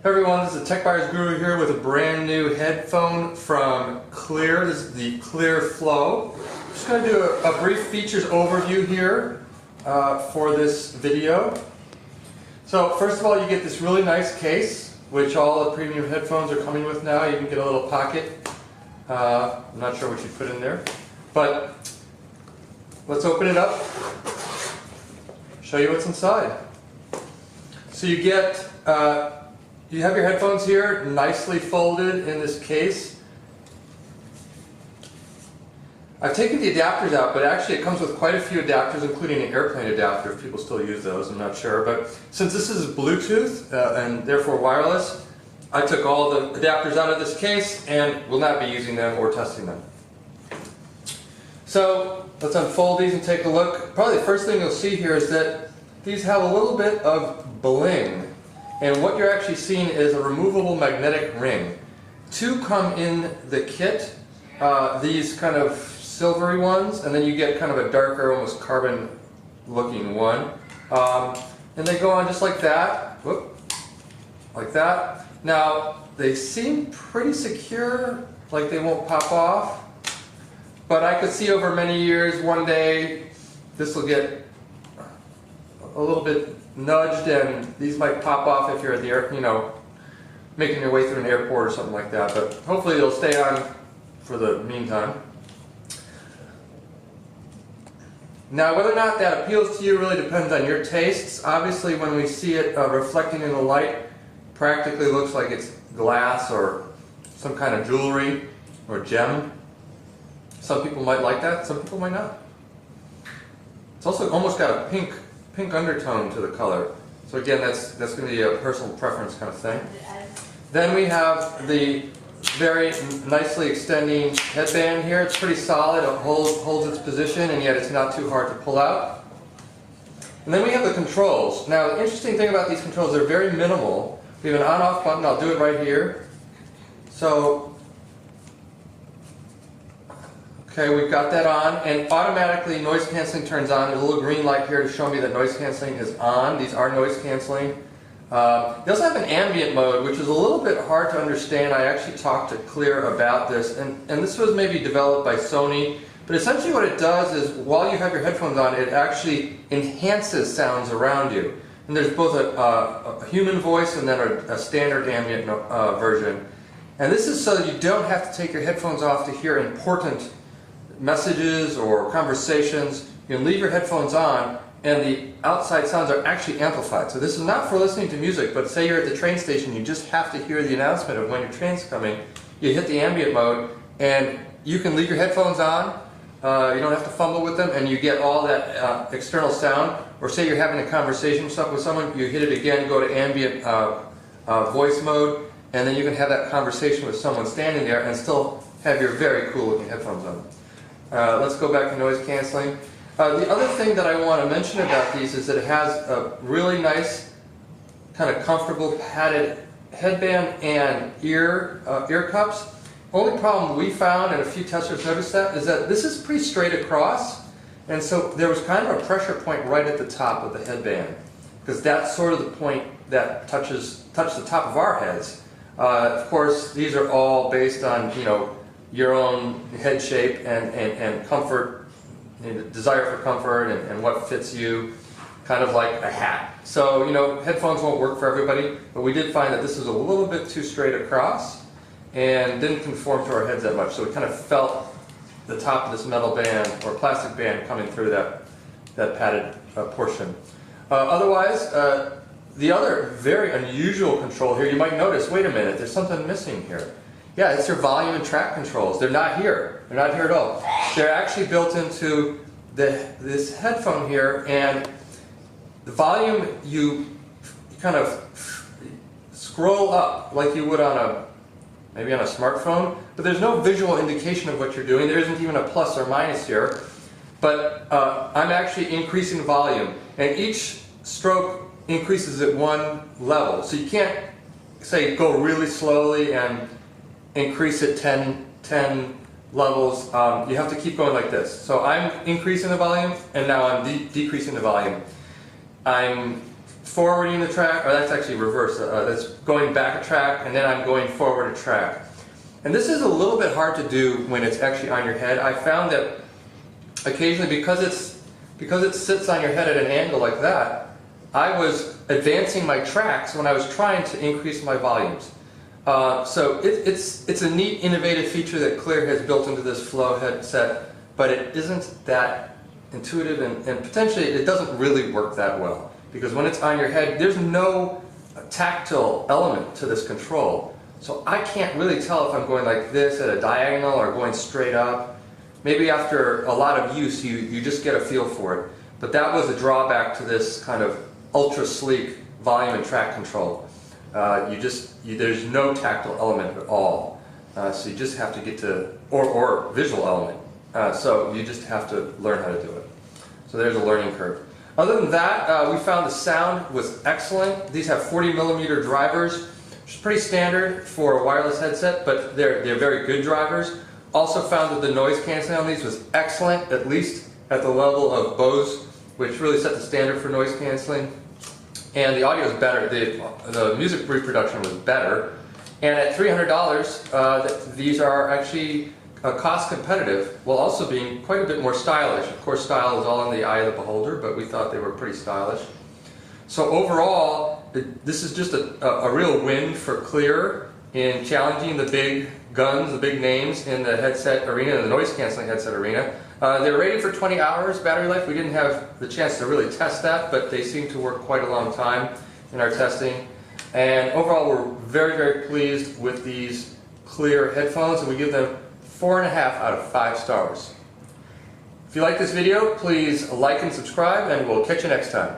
Hey everyone, this is the Tech Buyers Guru here with a brand new headphone from Cleer. This is the Cleer Flow. I'm just going to do a brief features overview here for this video. So first of all, you get this really nice case, which all the premium headphones are coming with now. You can get a little pocket. I'm not sure what you put in there, but let's open it up, show you what's inside. So you get you have your headphones here, nicely folded in this case. I've taken the adapters out, but actually it comes with quite a few adapters, including an airplane adapter, if people still use those, I'm not sure. But since this is Bluetooth and therefore wireless, I took all the adapters out of this case and will not be using them or testing them. So let's unfold these and take a look. Probably the first thing you'll see here is that these have a little bit of bling. And what you're actually seeing is a removable magnetic ring. Two come in the kit, these kind of silvery ones, and then you get kind of a darker, almost carbon looking one. And they go on just like that, whoop, like that. Now, they seem pretty secure, like they won't pop off, but I could see over many years, one day, this will get a little bit nudged and these might pop off if you're at the air, making your way through an airport or something like that, but hopefully they'll stay on for the meantime. Now, whether or not that appeals to you really depends on your tastes. Obviously, when we see it reflecting in the light, practically looks like it's glass or some kind of jewelry or gem. Some people might like that, some people might not. It's also almost got a pink undertone to the color. So again, that's going to be a personal preference kind of thing. Then we have the very nicely extending headband here. It's pretty solid, it holds its position, and yet it's not too hard to pull out. And then we have the controls. Now, the interesting thing about these controls, they're very minimal. We have an on-off button, I'll do it right here. So, okay, we've got that on, and automatically noise cancelling turns on. There's a little green light here to show me that noise cancelling is on. These are noise cancelling. They also have an ambient mode, which is a little bit hard to understand. I actually talked to Cleer about this, and this was maybe developed by Sony. But essentially what it does is, while you have your headphones on, it actually enhances sounds around you. And there's both a human voice and then a standard ambient version. And this is so that you don't have to take your headphones off to hear important messages or conversations. You can leave your headphones on and the outside sounds are actually amplified. So this is not for listening to music, but say you're at the train station, you just have to hear the announcement of when your train's coming. You hit the ambient mode and you can leave your headphones on. You don't have to fumble with them and you get all that external sound. Or say you're having a conversation with someone, you hit it again, go to ambient voice mode, and then you can have that conversation with someone standing there and still have your very cool looking headphones on. Let's go back to noise cancelling. The other thing that I want to mention about these is that it has a really nice, kind of comfortable padded headband and ear cups. Only problem we found, and a few testers noticed that, is that this is pretty straight across, and so there was kind of a pressure point right at the top of the headband, because that's sort of the point that touch the top of our heads. Of course, these are all based on your own head shape and comfort, desire for comfort and what fits you, kind of like a hat. So, headphones won't work for everybody, but we did find that this is a little bit too straight across and didn't conform to our heads that much. So we kind of felt the top of this metal band or plastic band coming through that padded portion. Otherwise, the other very unusual control here, you might notice, wait a minute, there's something missing here. Yeah, it's your volume and track controls. They're not here. They're not here at all. They're actually built into this headphone here, and the volume you kind of scroll up like you would maybe on a smartphone, but there's no visual indication of what you're doing. There isn't even a plus or minus here. But I'm actually increasing volume, and each stroke increases at one level. So you can't, say, go really slowly and increase it 10 levels. You have to keep going like this. So I'm increasing the volume, and now I'm decreasing the volume. I'm forwarding the track, or that's actually reverse, that's going back a track, and then I'm going forward a track. And this is a little bit hard to do when it's actually on your head. I found that occasionally, because it sits on your head at an angle like that, I was advancing my tracks when I was trying to increase my volumes. So it's a neat, innovative feature that Cleer has built into this Flow headset, but it isn't that intuitive, and potentially it doesn't really work that well. Because when it's on your head, there's no tactile element to this control. So I can't really tell if I'm going like this at a diagonal or going straight up. Maybe after a lot of use, you just get a feel for it. But that was a drawback to this kind of ultra sleek volume and track control. There's no tactile element at all. So you just have to get to, or visual element. So you just have to learn how to do it. So there's a learning curve. Other than that, we found the sound was excellent. These have 40mm drivers, which is pretty standard for a wireless headset, but they're very good drivers. Also found that the noise canceling on these was excellent, at least at the level of Bose, which really set the standard for noise canceling. And the audio is better. The music reproduction was better. And at $300, these are actually cost competitive, while also being quite a bit more stylish. Of course, style is all in the eye of the beholder, but we thought they were pretty stylish. So overall, this is just a real win for Cleer in challenging the big guns, the big names in the headset arena, in the noise canceling headset arena. They're rated for 20 hours battery life. We didn't have the chance to really test that, but they seem to work quite a long time in our testing. And overall, we're very, very pleased with these Cleer headphones, and we give them 4.5 out of 5 stars. If you like this video, please like and subscribe, and we'll catch you next time.